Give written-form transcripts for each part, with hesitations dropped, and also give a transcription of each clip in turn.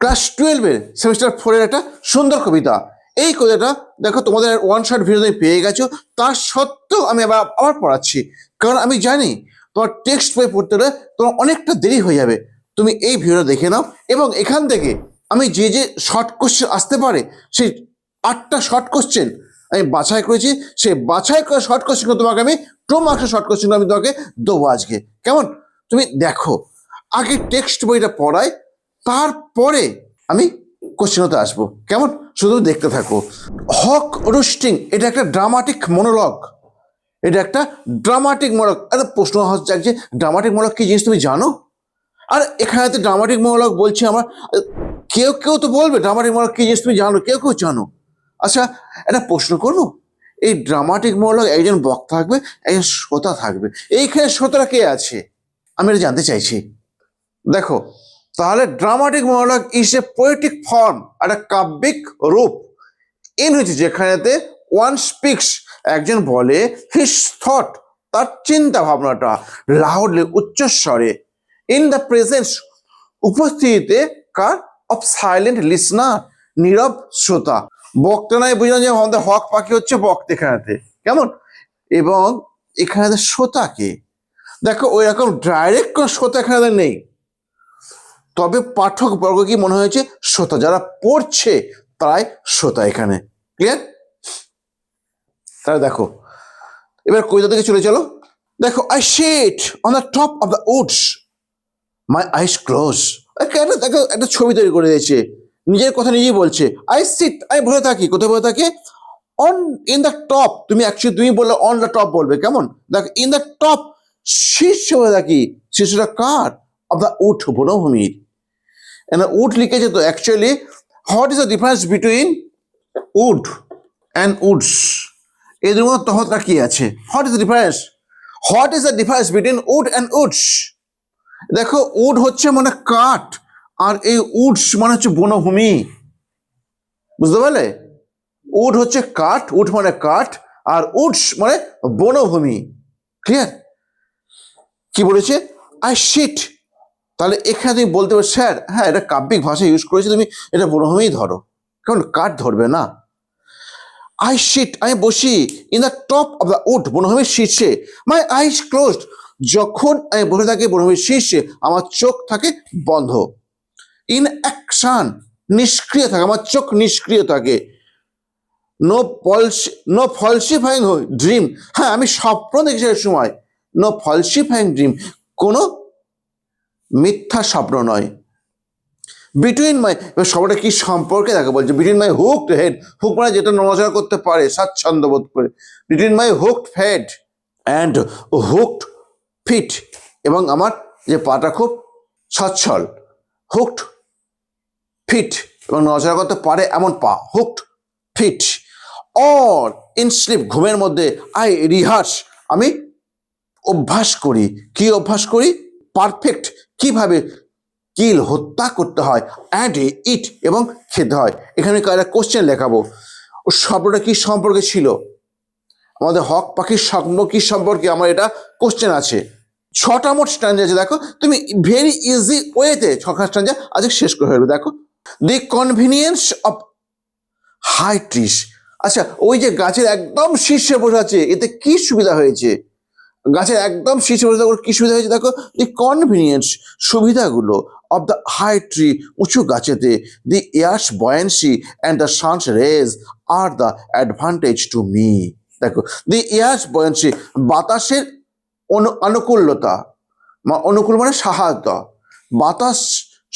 Class 12-এর semester 4-এর একটা সুন্দর কবিতা। এই কবিতাটা দেখো তোমাদের ওয়ান শট ভিডিও তুমি পেয়ে গেছো, তার সত্ত্বেও আমি আবার পড়াচ্ছি, কারণ আমি জানি তোমার টেক্সট বই পড়তে হলে তোমার অনেকটা দেরি হয়ে যাবে। তুমি এই ভিডিওটা দেখে নাও এবং এখান থেকে আমি যে যে শর্ট কোশ্চেন আসতে পারে সেই 8টা শর্ট কোশ্চেন আমি বাছাই করেছি। সেই বাছাই করা শর্ট কোশ্চেন তোমাকে আমি 2 মার্কসের শর্ট কোশ্চেন আমি তোমাকে দেবো আজকে। কেমন? তুমি দেখো, আগে টেক্সট বইটা পড়াই, তারপরে আমি কোশ্চেনতে আসবো। কেমন? শুধু দেখতে থাকো। হক রুস্টিং এটা একটা ড্রামাটিক মনোলগ। এটা একটা ড্রামাটিক মনোলগ। একটা প্রশ্ন হচ্ছে যে ড্রামাটিক মনোলগ কি জিনিস তুমি জানো? আর এখানে তো ড্রামাটিক মনোলগ বলছি আমরা, কেউ কেউ তো বলবে ড্রামাটিক মনোলগ কি জিনিস তুমি জানো, কেউ কেউ জানো। আচ্ছা, একটা প্রশ্ন করবো, এই ড্রামাটিক মনোলগ একজন বক্তা থাকবে, একজন শ্রোতা থাকবে, এইখানে শ্রোতারা কে আছে আমি এটা জানতে চাইছি। দেখো, তাহলে dramatic monologue is a poetic form, একটা কাব্যিক রূপ ইন হচ্ছে যেখানেতে ওয়ান স্পিক্স, একজন বলে হিজ থট, তার চিন্তা ভাবনাটা লাউডলি উচ্চস্বরে, ইন দ্য প্রেজেন্স, উপস্থিতিতে কার, অফ সাইলেন্ট লিসনার, নীরব শ্রোতা। বক্তা নাই বুঝলাম যে আমাদের হক পাখি হচ্ছে বক্তা এখানেতে। কেমন? এবং এখানে শ্রোতাকে দেখো, ওই রকম ডাইরেক্ট কোনো শ্রোতা এখানে নেই, তবে পাঠক বর্গ কি মনে হয়েছে শ্রোতা, যারা পড়ছে তারাই শ্রোতা এখানে। ক্লিয়ার? তাহলে দেখো, এবার কবিতা থেকে চলে চলো। দেখো, I sit on the top of the Woods, my ice close. দেখো, একটা ছবি তৈরি করে দিয়েছে, নিজের কথা নিজেই বলছে। আই সিট, আমি বসে থাকি। কোথায় বসে থাকে? On, in the top. তুমি অ্যাকচুয়ালি তুমি বললে অন দ্য টপ বলবে। কেমন? দেখো, ইন দ্য টপ, শীর্ষে বসে থাকি। শীর্ষটা কার? অফ দ্য উড, বনভূমির। উড লিখেছে তো, actually what is the difference between wood and Woods? এদের মধ্যে তফাৎটা কি আছে? What is the difference? What is the difference between wood and Woods? দেখো, উড হচ্ছে মানে কাঠ, আর এই উডস মানে হচ্ছে বনভূমি। বুঝতে পারলে? উড হচ্ছে কাঠ, উড মানে কাঠ, আর উডস মানে বনভূমি। ক্লিয়ার? কি বলেছে? I sit. তাহলে এখানে তুমি বলতে পারো স্যার, হ্যাঁ এটা কাব্যিক ভাষা ইউজ করেছে, তুমি এটা বনভূমি ধরো, কারণ কাঠ ধরবে না। আই শিট, আমি বসি in the top of the wood, বনভূমির শীর্ষে। মাই আইস ক্লোজড, যখন আমি বসে থাকি বনভূমির শীর্ষে আমার চোখ থাকে বন্ধ। ইন অ্যাকশন, নিষ্ক্রিয় থাকে, আমার চোখ নিষ্ক্রিয় থাকে। নো ফলসিফাইং ড্রিম, হ্যাঁ আমি স্বপ্ন দেখি সেই সময়। নো ফলসিফাইং ড্রিম, কোনো মিথ্যা স্বপ্ন নয়। বিটুইন মাই, সবটা কি সম্পর্কে তাকে বলছে, between my hooked head, hook মানে যেটা নড়াচড়া করতে পারে স্বাচ্ছন্দ্য বোধ করে। Between my hooked head and hooked feet, এবং আমার যে পাটা খুব সচ্ছল। হুকড ফিট, এবং নড়াচড়া করতে পারে এমন পা, hooked feet. Or in sleep, ঘুমের মধ্যে। আই রিহার্স, আমি অভ্যাস করি। কি অভ্যাস করি? পারফেক্ট, কিভাবে কিল হত্যা করতে হয়, অ্যান্ড ইট, এবং খেতে হয়। এখানে একটা কোশ্চেন লেখাবো, ও শব্দটা কি সম্পর্কে ছিল, আমাদের হক পাখির সঙ্গ কি সম্পর্কে, আমার এটা কোশ্চেন আছে। 6টা মোট স্ট্যান্ডা আছে। দেখো, তুমি ভেরি ইজি ওয়েতে 6টা স্ট্যান্ডা আজকে শেষ করে ফেলবে। দেখো, the convenience of high trees. আচ্ছা, ওই যে গাছের একদম শীর্ষে বসে আছে, এতে কি সুবিধা হয়েছে? গাছের একদম শীর্ষে বসে থাকার কি সুবিধা হয়েছে? দেখো, দি কনভিনিয়েন্স, সুবিধাগুলো, অফ দ্য হাই ট্রি, উঁচু গাছেতে। The air's buoyancy and the sun's ray are the advantage to me. দেখো, দি এয়ার্স বয়েন্সি, বাতাসের অনুকূলতা, অনুকূল মানে সহায়তা, বাতাস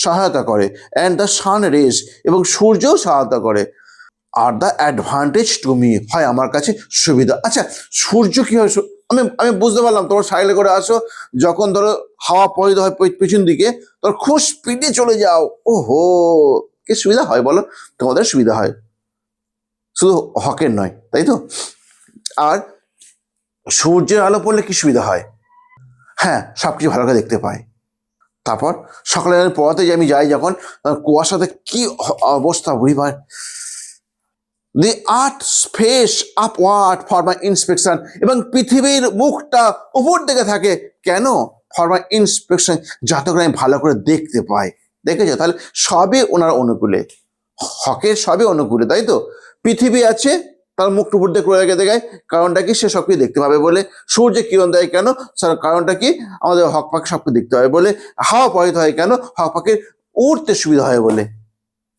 সহায়তা করে, অ্যান্ড দ্য সান রেজ, এবং সূর্যও সহায়তা করে। আর দ্য অ্যাডভান্টেজ টু মি, হয় আমার কাছে সুবিধা। আচ্ছা, সূর্য কি হয়? আমি বুঝতে পারলাম, তোমরা সাইকেলে করে আসো, যখন ধরো হাওয়া পরিত হয় পেছন দিকে, তোমরা খুব স্পিডে চলে যাও। ওহো, কি সুবিধা হয় বলো? তোমাদের সুবিধা হয়, শুধু হকের নয়, তাই তো? আর সূর্যের আলো পড়লে কি সুবিধা হয়? হ্যাঁ, সবকিছু ভালো করে দেখতে পাই। তারপর সকালে পড়াতে যে আমি যাই, যখন কুয়াশাতে কি অবস্থা বুঝি ভাই। The earth face upward for my inspection, এবং পৃথিবীর মুখটা উপর দিকে থাকে কেন? ফর মাই ইন্সপেকশন, যাতে করে আমি ভালো করে দেখতে পাই। দেখেছো? তাহলে সবই ওনার অনুকূলে, হকের সবই অনুকূলে, তাই তো? পৃথিবী আছে, তার মুখ টুকুর দিয়ে করে রেখে দেয়, কারণটা কি? সে সবকিছু দেখতে পাবে বলে। সূর্যে কিরণ দেয় কেন? কারণটা কি? আমাদের হক পাখি সবকিছু দেখতে হবে বলে। হাওয়া প্রবাহিত হয় কেন? হক পাখির উড়তে সুবিধা হয় বলে।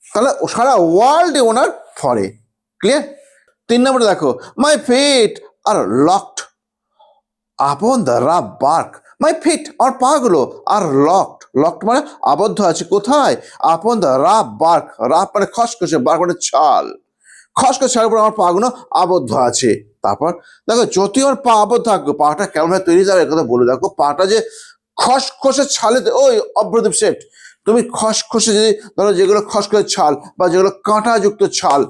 তাহলে সারা ওয়ার্ল্ডে ওনার ফরে। ক্লিয়ার? 3 নম্বরে দেখো, my feet are locked upon the rough bark. My feet, আমার পা গুলো আর লকড, লকড মানে আবদ্ধ আছে কোথায়? আপন দ্য রাফ বার্ক, রাফ মানে খসখসে, বার্ক মানে ছাল, খসখসে ছালের উপর আমার পা গুলো আবদ্ধ আছে। তারপর দেখো, যদি আমার পা আবদ্ধ থাকবে, পাটা কেমন ভাবে তৈরি যাবে কথা বলে দেখো। পাটা যে খসখসে ছালে, ওই অভ্রদীপ শেঠ, তুমি খসখসে যদি ধরো, যেগুলো খসখসে ছাল বা যেগুলো কাঁটাযুক্ত ছাল,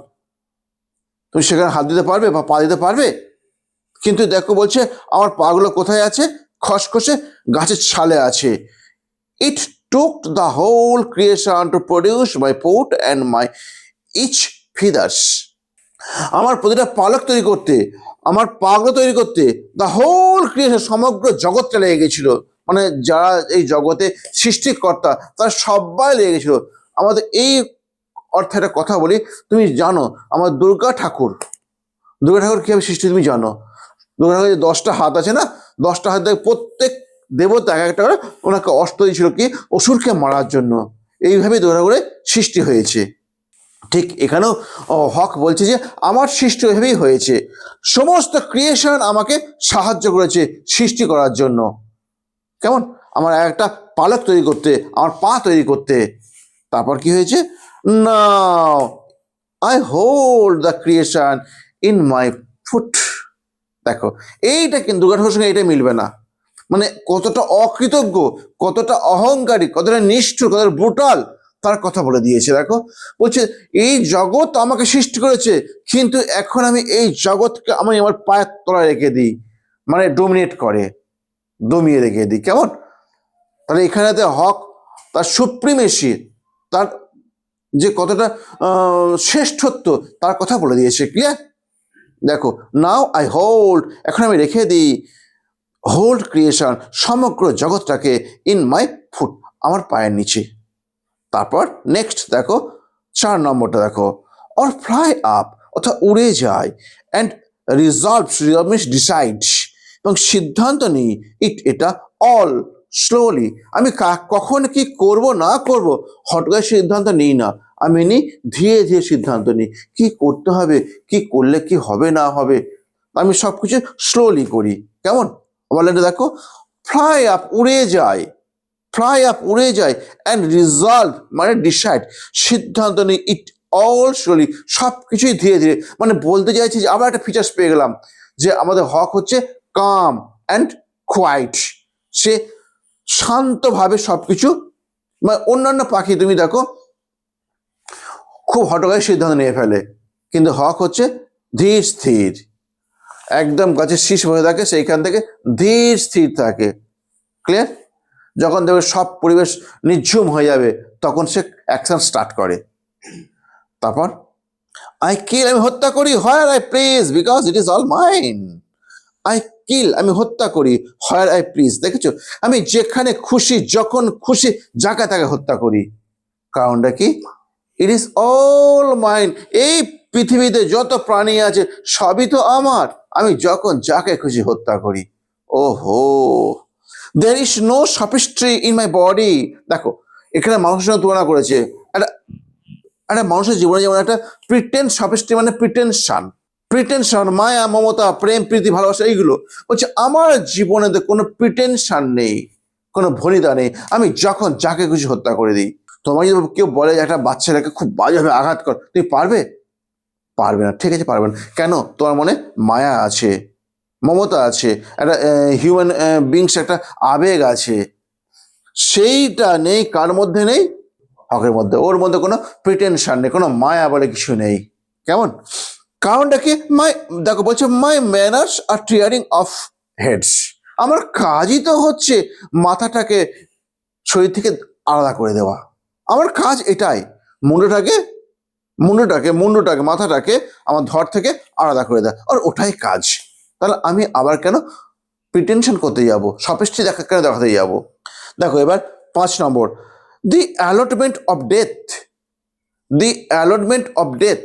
তুমি সেখানে হাত দিতে পারবে বা পা দিতে পারবে? কিন্তু দেখো বলছে আমার পাগুলো কোথায় আছে? খসখসে গাছের ছালে আছে। It took the whole creation to produce my foot and my each feathers. আমার প্রতিটা পালক তৈরি করতে, আমার পাগুলো তৈরি করতে, দ্য হোল ক্রিয়েশন, সমগ্র জগৎটা লেগে গেছিল। মানে যারা এই জগতে সৃষ্টিকর্তা, তারা সবাই লেগে গেছিল। আমাদের এই অর্থে একটা কথা বলি, তুমি জানো আমার দুর্গা ঠাকুর কিভাবে সৃষ্টি তুমি জানো? দুর্গা ঠাকুরের 10টা হাত আছে না, 10টা হাত থেকে প্রত্যেক দেবতা এক একটা করে ওনাকে অস্ত্র দিয়েছিল কি? অসুরকে মারার জন্য। এইভাবেই দুর্গা ঠাকুরের সৃষ্টি হয়েছে। ঠিক এখানেও হক বলছে যে আমার সৃষ্টি ওইভাবেই হয়েছে, সমস্ত ক্রিয়েশন আমাকে সাহায্য করেছে সৃষ্টি করার জন্য। কেমন? আমার একটা পালক তৈরি করতে, আমার পা তৈরি করতে। তারপর কি হয়েছে? Now I hold the creation in my foot. দেখো, এইটা কিন্তু দুর্গা ঠাকুরের সঙ্গে এটা মিলবে না। মানে কতটা অকৃতজ্ঞ, কতটা অহংকারী, কতটা নিষ্ঠুর, কতটা ব্রুটাল তার কথা বলে দিয়েছে। দেখো বলছে এই জগৎ আমাকে সৃষ্টি করেছে, কিন্তু এখন আমি এই জগৎকে আমি আমার পায়ের তলায় রেখে দিই, মানে ডোমিনেট করে, দমিয়ে রেখে দিই। কেমন? তাহলে এখানেতে হক তার সুপ্রিমেসি, তার যে কতটা শ্রেষ্ঠত্ব তার কথা বলে দিয়েছে। ক্লিয়ার? দেখো, নাও আই হোল্ড, এখন আমি রেখে দিই, হোল্ড ক্রিয়েশন, সমগ্র জগৎটাকে, ইন মাই ফুট, আমার পায়ের নিচে। তারপর নেক্সট দেখো 4 নম্বরটা দেখো, অর ফ্লাই আপ, অর্থাৎ উড়ে যায়, and resolve, resolve means decide, এবং সিদ্ধান্ত নিই, এটা অল স্লোলি, আমি কখন কি করব না করব হঠাৎ করে সিদ্ধান্ত নিই না, আমি নিই ধীরে ধীরে সিদ্ধান্ত নিই, কি করতে হবে, কি করলে কি হবে না হবে, আমি সবকিছু স্লোলি করি। কেমন? বলেন দেখো, ফ্লাই আপ, উড়ে যায়, ফ্লাই আপ, উড়ে যায়, অ্যান্ড রিজলভ মানে ডিসাইড, সিদ্ধান্ত নিই, ইট অল স্লোলি, সব কিছুই ধীরে ধীরে। মানে বলতে চাইছি যে আবার একটা ফিচার্স পেয়ে গেলাম, যে আমাদের হক হচ্ছে কাম অ্যান্ড কোয়াইট, সে শান্তভাবে সবকিছু, মানে অন্যান্য পাখি তুমি দেখো খুব হঠাৎ করে সিদ্ধান্ত নিয়ে ফেলে, কিন্তু হক হচ্ছে ধীর স্থির, একদম গাছের শীষ বসে থাকে, সেইখান থেকে ধীর স্থির থাকে। ক্লিয়ার? যখন দেখবে সব পরিবেশ নিঝুম হয়ে যাবে, তখন সে অ্যাকশন স্টার্ট করে। তারপর আই কিল, আমি হত্যা করি, where I please, because it is all mine. I কিল, আমি হত্যা করি, হোয়ার আই প্লিজ, দেখেছো, আমি যেখানে খুশি, যখন খুশি, যাকে তাকে হত্যা করি। কারণটা কি? ইট ইজ অল মাইন, এই পৃথিবীতে যত প্রাণী আছে সবই তো আমার, আমি যখন যাকে খুশি হত্যা করি। ওহো, there is no sophistry in my body। দেখো, এখানে মানুষের সঙ্গে তুলনা করেছে। একটা একটা মানুষের জীবনে যেমন একটা প্রিটেন্স, sophistry মানে প্রিটেনশন, মায়া, মমতা, প্রেম, প্রীতি, ভালোবাসা, এইগুলো বলছে আমার জীবনে কোনো প্রিটেনশন নেই, কোনো ভনিতা নেই, আমি যখন যাকে খুশি হত্যা করে দিই। তোমার যদি কেউ বলে একটা বাচ্চাটাকে খুব বাজেভাবে আঘাত কর, তুমি পারবে? পারবে না। ঠিক আছে, পারবে না কেন? তোমার মনে মায়া আছে, মমতা আছে, একটা হিউম্যান বিংস, একটা আবেগ আছে, সেইটা নেই কার মধ্যে? নেই হকের মধ্যে। ওর মধ্যে কোনো প্রিটেনশন নেই, কোনো মায়া বলে কিছু নেই। কেমন? কারণটা কি? দেখো বলছে my manners are tearing off heads, আমার কাজই তো হচ্ছে মাথাটাকে শরীর থেকে আলাদা করে দেওয়া, আমার কাজ এটাই, মুন্ডটাকে মাথাটাকে আমার ধর থেকে আলাদা করে দেয়, আর ওটাই কাজ। তাহলে আমি আবার কেন প্রিটেনশন করতে যাব, সপেষ্টি কেন দেখাতে যাব? দেখো এবার 5 নম্বর, the allotment of death, the allotment of death,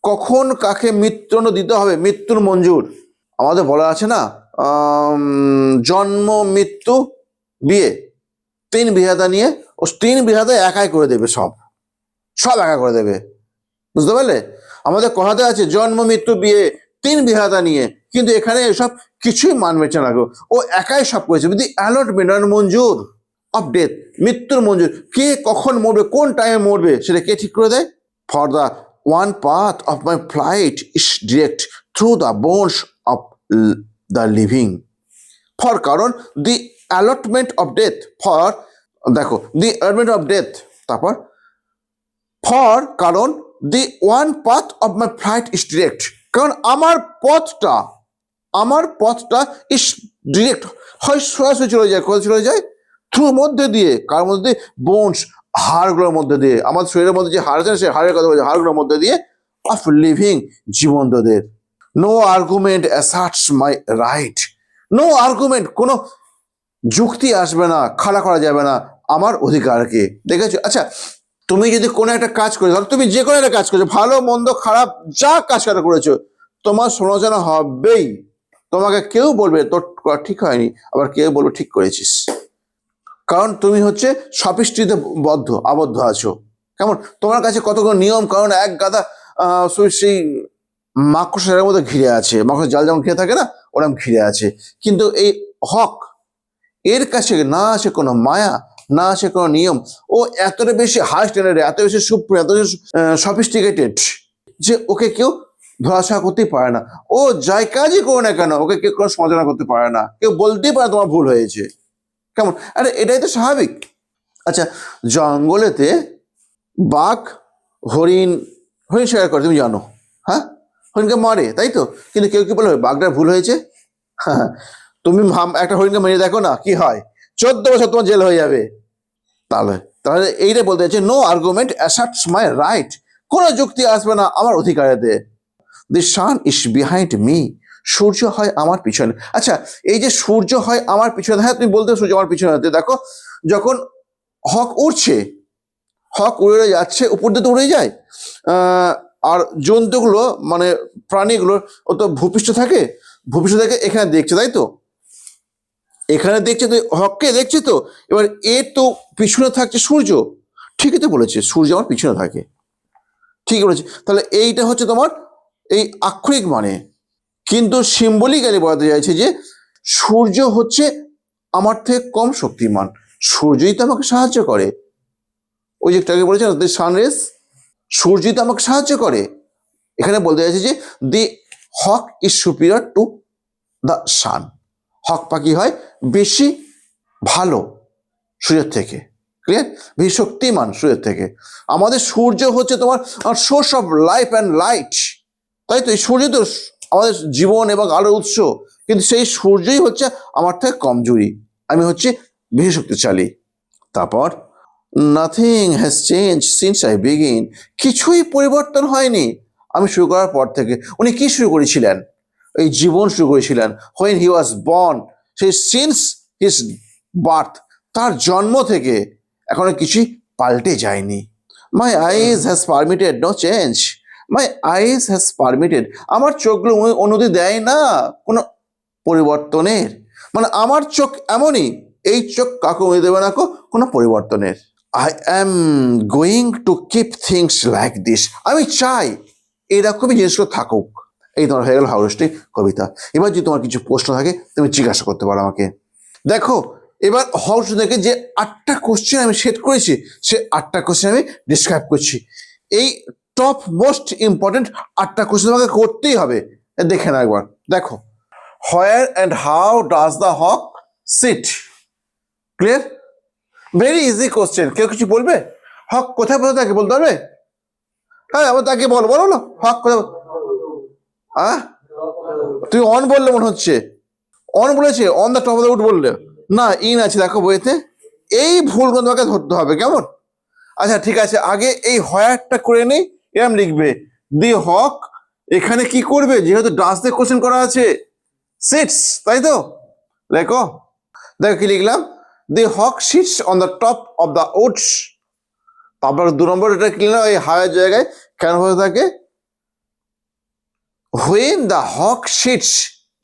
কখন কাকে মৃত্যুদণ্ড দিতে হবে, মৃত্যুর মঞ্জুর। আমাদের বলা আছে না, জন্ম মৃত্যু বিয়ে, 3 বিধাতা নিয়ে, ও 3 বিধাতা একাই করে দেবে, সব একা করে দেবে, বুঝতে পারলে? আমাদের কথাতে আছে জন্ম মৃত্যু বিয়ে 3 বিধাতা নিয়ে, কিন্তু এখানে এসব কিছুই মানবে না গো, ও একাই সব করেছে। দি অ্যালটমেন্ট মঞ্জুর অফ ডেথ, মৃত্যুর মঞ্জুর, কে কখন মরবে, কোন টাইমে মরবে, সেটা কে ঠিক করে দেয়? For the one path of my flight is direct through the bones of the living. For, কারণ দি অ্যালটমেন্ট অফ ডেথ, ফর, দেখো দি অ্যালটমেন্ট অফ ডেথ, তারপর ফর, কারণ the one path of my flight is direct, কারণ আমার পথটা is direct, হয় সরাসরি চলে যায়, কোথায় চলে যায়? থ্রু, মধ্যে দিয়ে, কার মধ্যে দিয়ে? বোনস, হাড়গুলোর মধ্যে দিয়ে, আমাদের শরীরের মধ্যে যে হাড় আছে সেই হাড়ের কথা বলছে, হাড়গুলোর মধ্যে দিয়ে, অফ লিভিং, জীবন্তদের। No argument asserts my right, no argument, কোনো যুক্তি আসবে না, খাড়া করা যাবে না আমার অধিকারকে। দেখেছো? আচ্ছা, তুমি যদি কোনো একটা কাজ করে, ধরো তুমি যে কোনো একটা কাজ করেছো, ভালো মন্দ খারাপ যা কাজ করেছো, তোমার সমালোচনা হবেই। তোমাকে কেউ বলবে তোর ঠিক হয়নি, আবার কেউ বলবে ঠিক করেছিস, কারণ তুমি হচ্ছে সপিষ্টিতে আবদ্ধ আছো। কেমন? তোমার কাছে কতগুলো নিয়ম কারণ এক গাদা সেই মাকড়সার মধ্যে ঘিরে আছে, মাকড়সার জাল যেমন ঘিরে থাকে না, ওরকম ঘিরে আছে। কিন্তু এই হক, এর কাছে না আছে কোনো মায়া, না আছে কোনো নিয়ম, ও এতটা বেশি হাই স্ট্যান্ডার্ডে, এত বেশি সুপ্রিম, এত বেশি সফিস্টিকেটেড, যে ওকে কেউ ধরাছোঁয়া করতেই পারে না। ও যাই কাজই করো না কেন, ওকে কেউ কোনো সমালোচনা করতে পারে না, কেউ বলতেই পারে তোমার ভুল হয়েছে। কেমন? আরে এটাই তো স্বাভাবিক। আচ্ছা, জঙ্গলেতে বাঘ হরিণ শিকার করে, তুমি জানো, হ্যাঁ, হরিণকে মারে, তাই তো? কিন্তু কেউ কি বলে বাঘটার ভুল হয়েছে? হ্যাঁ, তুমি একটা হরিণকে মেরে দেখো না, কি হয়? 14 বছর তোমার জেল হয়ে যাবে। তাহলে এইটাই বলতে চাইছে, no argument asserts my right, কোনো যুক্তি আসবে না আমার অধিকারেতে। দি সান ইজ বিহাইন্ড মি, সূর্য হয় আমার পিছনে। আচ্ছা, এই যে সূর্য হয় আমার পিছনে, হ্যাঁ তুমি বলতে সূর্য আমার পিছনে, দেখো যখন হক উড়ছে, হক উড়ে যাচ্ছে, উপর দিয়ে তো উড়ে যায়, আর জন্তুগুলো মানে প্রাণীগুলো ও তো ভূপৃষ্ঠ থেকে এখানে দেখছে, তাই তো? এখানে দেখছে তো, হককে দেখছে তো, এবার এ তো পিছনে থাকছে সূর্য, ঠিকই তো বলেছে, সূর্য আমার পিছনে থাকে, ঠিকই বলেছে। তাহলে এইটা হচ্ছে তোমার এই আক্ষরিক মানে, কিন্তু সিম্বলিক্যালি বলতে চাইছে যে সূর্য হচ্ছে আমার থেকে কম শক্তিমান, সূর্যই তো আমাকে সাহায্য করে। ওই যে একটু আগে বলেছে না, সানরেজ, সূর্যই তো আমাকে সাহায্য করে। এখানে বলতে চাইছে যে the hawk is superior to the sun, hawk পাখি হয় বেশি ভালো সূর্যের থেকে, ক্লিয়ার, বেশি শক্তিমান সূর্যের থেকে। আমাদের সূর্য হচ্ছে তোমার source of life and light, তাই তো? এই সূর্য তো আমাদের জীবন এবং আলোর উৎস, কিন্তু সেই সূর্যই হচ্ছে আমার থেকে কমজোরি, আমি হচ্ছে বেশি শক্তিশালী। তারপর nothing has change since I begin, কিছুই পরিবর্তন হয়নি আমি শুরু করার পর থেকে। উনি কি শুরু করেছিলেন? এই জীবন শুরু করেছিলেন when he was born, সেই সিন্স হিজ বার্থ, তার জন্ম থেকে এখনো কিছুই পাল্টে যায়নি। My eyes has permitted no change, my eyes has permitted, আমার চোখগুলো অনুমতি দেয় না কোনো পরিবর্তনের, মানে আমার চোখ এমনই, এই চোখ কাকু অনুমতি দেবে না কোনো পরিবর্তনের। I am going to keep things like this, আমি চাই এরকমই জিনিসগুলো থাকুক। এই তোমার হয়ে গেল হাউরসটি কবিতা। এবার যদি তোমার কিছু প্রশ্ন থাকে তুমি জিজ্ঞাসা করতে পারো আমাকে। দেখো, এবার হাউস থেকে যে 8টা কোশ্চেন আমি সেট করেছি, সে 8টা কোশ্চেন আমি ডিসক্রাইব করছি। এই টপ মোস্ট ইম্পর্টেন্ট 8টা কোশ্চেন তোমাকে করতেই হবে, দেখে না একবার। দেখো, where and how does the hawk sit, clear, very easy question. কেউ কিছু বলবে? হক কোথায় বসে থাকে বলতে পারবে? হ্যাঁ, আবার তাকে বলো না, হক কোথায়? তুই অন বললে মনে হচ্ছে, অন বলেছে, on the top of the wood বললে না, ইন আছে দেখো বইতে, এই ভুলগুলো তোমাকে ধরতে হবে, কেমন? আচ্ছা ঠিক আছে, আগে এই হোয়ারটা করে নেই, এরম লিখবে দি হক, এখানে কি করবে, যেহেতু ডাস দিয়ে কোশ্চেন করা আছে, সিটস, তাই তো? দেখো কি লিখলাম, the hawk sits on the top of the woods. তারপর 2 নম্বর এটা কি না, এই হাওয়ার জায়গায় কেন বসে থাকে? when the hawk sits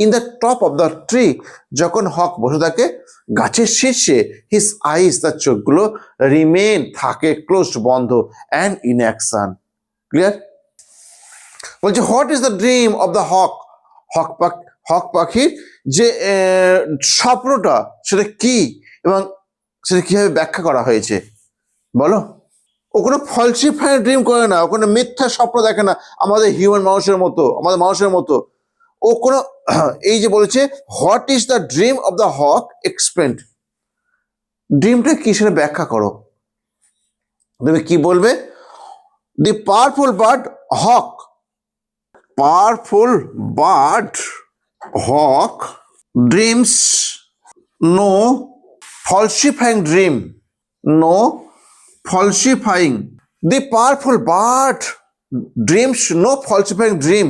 in the top of the tree, যখন হক বসে থাকে গাছের শীর্ষে, his eyes, তার চোখগুলো remain, থাকে closed, বন্ধ, and in action. ক্লিয়ার? বলছে what is the dream of the hawk, hawk পাখির যে স্বপ্নটা সেটা কি এবং সেটা কিভাবে ব্যাখ্যা করা হয়েছে বলো। ও কোনো ফলসিফাই ড্রিম করে না, ও কোনো মিথ্যা স্বপ্ন দেখে না আমাদের হিউম্যান মানুষের মতো, আমাদের মানুষের মতো। ও কোনো এই যে বলেছে what is the dream of the hawk, explain, ড্রিমটা কি সেটা ব্যাখ্যা করো। তুমি কি বলবে? The powerful bird hawk, powerful bird hawk dreams no falsifying dream, no falsifying. The powerful bird dreams no falsifying dream.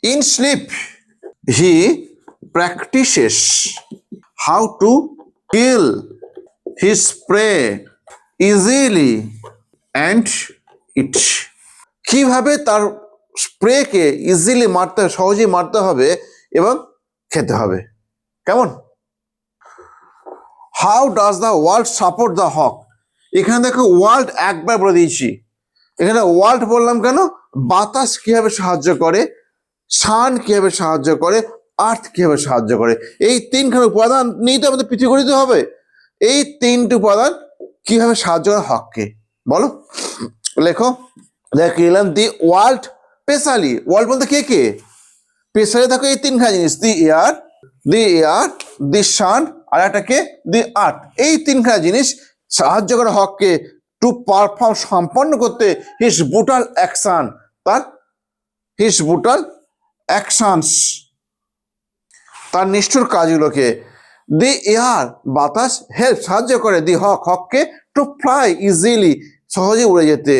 In sleep he practices how to kill his prey easily and eat. কিভাবে তার স্প্রেকে easily মারতে, সহজেই মারতে হবে এবং খেতে হবে। কেমন? How does the world support the hawk, এখানে দেখো ওয়ার্ল্ড একবার বলে দিয়েছি, এখানে ওয়ার্ল্ড বললাম কেন? বাতাস কিভাবে সাহায্য করে, সান কিভাবে সাহায্য করে, আর্থ কিভাবে সাহায্য করে, এই তিনখানে উপাদান নিয়ে তো আমাদের পৃথিবী গঠিত হবে। এই তিনটি উপাদান কিভাবে সাহায্য করে হককে বলো। লেখো, দেখলাম দি ওয়ার্ল্ড, স্পেশালি ওয়ার্ল্ড বলতে কে কে? স্পেশালি দেখো এই তিনখানা জিনিস, দি এয়ার, দি সান, আর একটাকে দি আর্থ। এই তিনখানা জিনিস সাহায্য করে হককে টু পারফর্ম, সম্পন্ন করতে হিস ব্রুটাল অ্যাকশন, তার হিস ব্রুটাল অ্যাকশনস, তার নিষ্ঠুর কাজগুলোকে। দি এয়ার, বাতাস, হেল্প, সাহায্য করে দি হক, হককে টু ফ্লাই ইজিলি, সহজে উড়ে যেতে।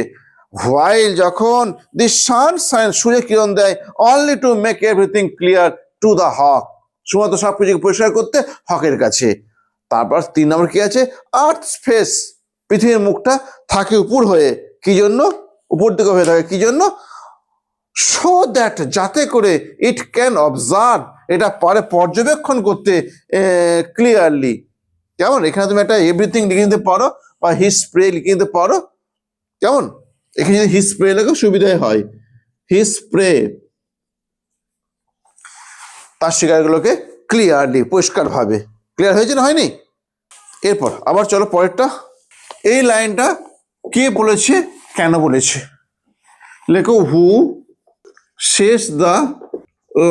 হোয়াইল, যখন দি সান সাইন, সূর্য কিরণ দেয়, only to make everything clear to the hawk, শুধুমাত্র সব কিছুকে পরিষ্কার করতে হকের কাছে। তারপর 3 নম্বর কি আছে? আর্থ ফেস, পৃথিবীর মুখটা থাকে উপর হয়ে, কি জন্য? উপর দিকে হয়ে থাকে, কি জন্য? সো দ্যাট, যাতে করে ইট ক্যান অবজার্ভ, এটা পারে পর্যবেক্ষণ করতে ক্লিয়ারলি। কেমন? এখানে তুমি একটা এভরিথিং লিখে নিতে পারো বা হিস স্প্রে লিখে নিতে পারো। কেমন? এখানে যদি হিস স্প্রে লেখো সুবিধাই হয়, হিস স্প্রে, তার শিকারগুলোকে ক্লিয়ারলি, পরিষ্কার ভাবে। ক্লিয়ার হয়েছে না হয়নি? এরপর আবার চলো পরেরটা। এই লাইনটা কে বলেছে, কেন বলেছে? লেখো who says the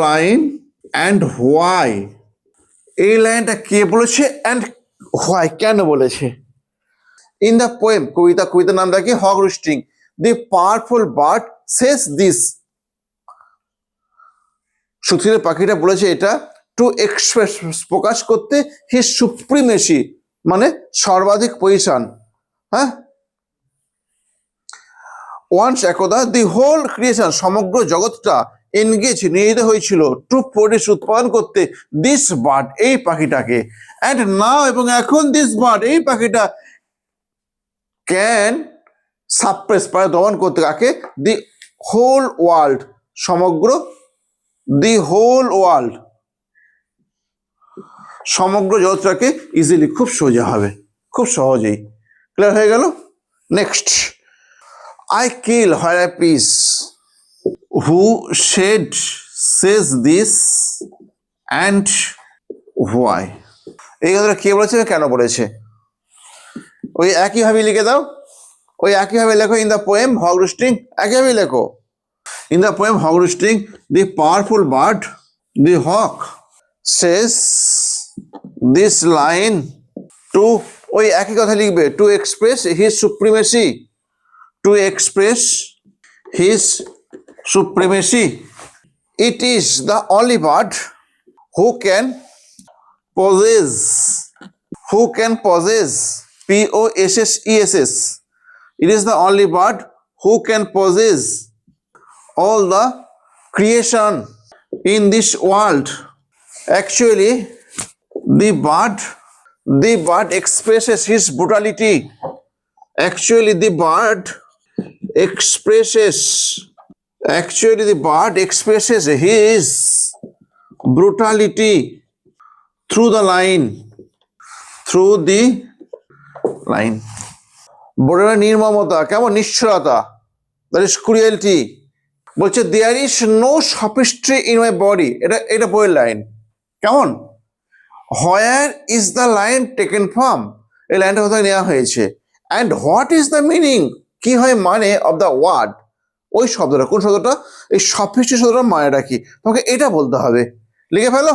line and why. এই লাইনটা কে বলেছে অ্যান্ড হোয়াই, কেন বলেছে? ইন দ্য পোয়েম, কবিতার নামটা কি? Hawk রুস্টিং। The powerful bird says this, শক্তিশালী পাখিটা বলেছে এটা টু এক্সপ্রেস, প্রকাশ করতে, হিজ সুপ্রিমেসি, মানে সর্বাধিক পজিশন। হ্যাঁ, ওয়ান্স, একদা, দি হোল ক্রিয়েশন, সমগ্র জগৎটা এনগেজ, নিয়োজিত হয়েছিল টু প্রডিউস, উৎপাদন করতে, দিস বার্ড, এই পাখিটাকে। অ্যান্ড নাও, এবং এখন, দিস বার্ড, এই পাখিটা ক্যান সাপ্রেস, পারে দমন করতে, কাকে? দি হোল ওয়ার্ল্ড, সমগ্র, দি হোল ওয়ার্ল্ড, সমগ্র জগৎটাকে ইজিলি, খুব সোজা হবে, খুব সহজেই। ক্লিয়ার হয়ে গেল? Next, I kill where I please. Who says this and why? এই কথাটা কে বলেছে, কেন বলেছে? ওই একইভাবে লিখে দাও, ওই একইভাবে লেখো। In the poem Hawk Roosting, একইভাবে লেখো। In the poem Hawk রুস্টিং, the powerful bird, the hawk says this line to, ওই একই কথা লিখবে, to express his supremacy, to express his supremacy. It is the only bird who can possess, P-O-S-S-E-S-S. It is the only bird who can possess all the creation in this world. Actually, the bird The bird expresses his brutality. Actually, the bird expresses his brutality through the line. বোর্ডের নির্মমতা, কেমন নিষ্ঠুরতা, that is cruelty. বলছে there is no sophistry in my body, এটা বইয়ের লাইন। কেমন? Where is the line taken from, এই লাইনটা কোথায় নেওয়া হয়েছে? And what is the meaning, কি হয় মানে অফ দ্য ওয়ার্ড, ওই শব্দটা, কোন শব্দটা, এই সফিস্ট্রি শব্দটার মানেটা কি, তোমাকে এটা বলতে হবে। লিখে ফেলো।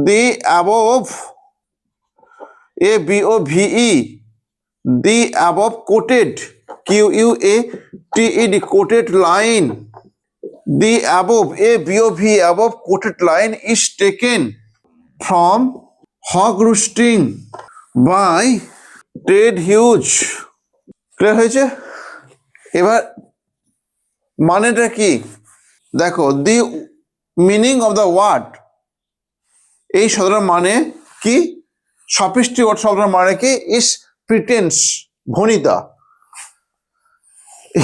The above, ABOVE, the above quoted, QUATED, quoted line, the above, ABOV, above quoted line is taken from hog roosting by Ted Hughes. Clear হয়েছে? এবার মানেটা কি দেখো, the meaning of the word, এই শব্দটার মানে কি, সফিস্ট্রি ওয়ার্ড শব্দটার মানে কি, ইস প্রিটেন্স, ভনিতা।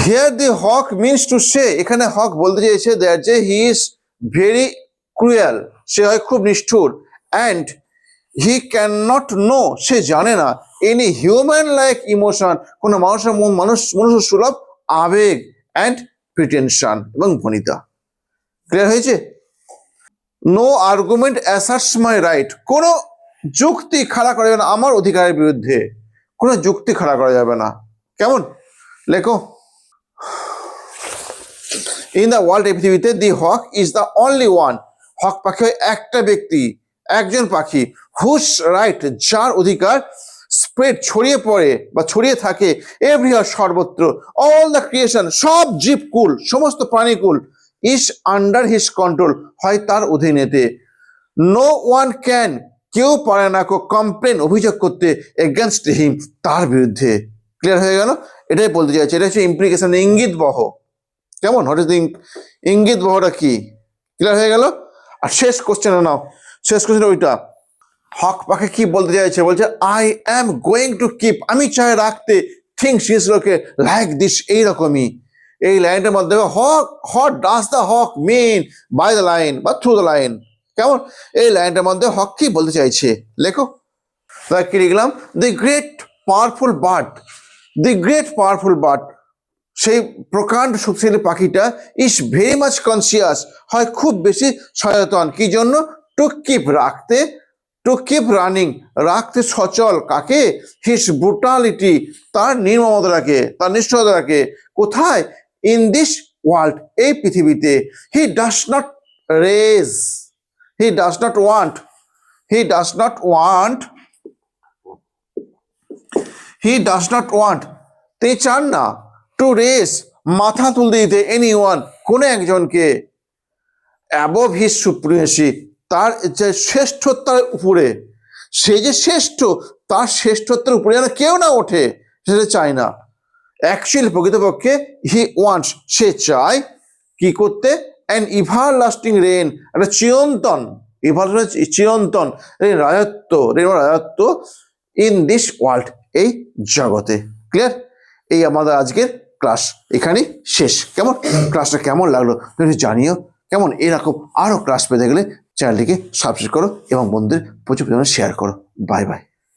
Here the hawk means to say, এখানে হক বলতে চেয়েছে দ্যাট যে হি ইজ ভেরি ক্রুয়েল, সে হয় খুব নিষ্ঠুর। And he can not know, সে জানে না, এনি হিউম্যান লাইক ইমোশন, কোনো মানুষ সুলভ আবেগ, অ্যান্ড প্রিটেনশন, এবং ভনিতা। ক্লিয়ার হয়েছে? No argument asserts my right, কোনো যুক্তি খাড়া করা যাবে না আমার অধিকারের বিরুদ্ধে, কোনো যুক্তি খাড়া করা যাবে না। কেমন? লেখো। ইন দ্য ওয়ার্ল্ড, এই পৃথিবীতে, দি hawk is the only one, হক পাখি হয় একটা ব্যক্তি, একজন পাখি, হুস রাইট, যার অধিকার, স্প্রেড, ছড়িয়ে পড়ে বা ছড়িয়ে থাকে, এভরিহার, সর্বত্র, অল দ্য ক্রিয়েশন, সব জীবকুল, সমস্ত প্রাণীকুল, ইজ আন্ডার হিজ কন্ট্রোল, হয় তার অধীনেতে। নো ওয়ান ক্যান, কেউ পারে না কমপ্লেন, অভিযোগ করতে, এগেনস্ট হিম, তার বিরুদ্ধে। ক্লিয়ার হয়ে গেল? এটাই বলতে চাইছে, এটা হচ্ছে ইমপ্লিকেশন, ইঙ্গিত বহ। কেমন? হোয়াট ইজ দ্য ইঙ্গিত বহটা কি? ক্লিয়ার হয়ে গেল? আর শেষ কোশ্চেনে নাও, শেষ কোশ্চেন ওইটা, হক পাখি কি বলতে চাইছে? বলছে I am going to keep, আমি চাই রাখতে, থিংস ইজ লোকে লাইক দিস, এইরকমই। এই লাইনটার মাধ্যমে hawk, what does the hawk mean by the line বা থ্রু দ্য লাইন। কেমন? এই লাইনটার মধ্যে হক কি বলতে চাইছে, লেখো। কি লিখলাম? দি গ্রেট পাওয়ারফুল বার্ড, দি গ্রেট পাওয়ারফুল বার্ড, সেই প্রকাণ্ড শক্তিশালী পাখিটা, ইজ ভেরি মাচ কনসিয়াস, হয় খুব বেশি সচেতন, কি জন্য? টু কিপ, রাখতে, টু কিপ রানিং, রাখতে সচল, কাকে? হিস ব্রুটালিটি, তার নির্মমতাকে, তার নিষ্ঠুরতাকে। কোথায়? ইন দিস ওয়ার্ল্ড, এই পৃথিবীতে। He does not rage, he does not want, he does not want, he does not want, তিনি চান না, টু রেস, মাথা তুলতে দিতে, এনি ওয়ান, কোনো একজনকে, অ্যাবভ হিজ সুপ্রিমেসি, তার যে শ্রেষ্ঠত্বের উপরে, সে যে শ্রেষ্ঠ, তার শ্রেষ্ঠত্বের উপরে যেন কেউ না ওঠে, সেটা চায় না। অ্যাকচুয়ালি, প্রকৃতপক্ষে, হি ওয়ান্টস, সে চায় কি করতে? অ্যান ইভার লাস্টিং রেন, একটা চিরন্তন, চিরন্তন রাজত্ব, ইন দিস ওয়ার্ল্ড, এই জগতে। ক্লিয়ার? এই আমাদের আজকের ক্লাস এখানেই শেষ। কেমন? ক্লাসটা কেমন লাগলো তুমি জানিও। কেমন? এরকম আরও ক্লাস পেতে গেলে চ্যানেলটিকে সাবস্ক্রাইব করো এবং বন্ধুদের প্রচুর পরিমাণে শেয়ার করো। Bye bye.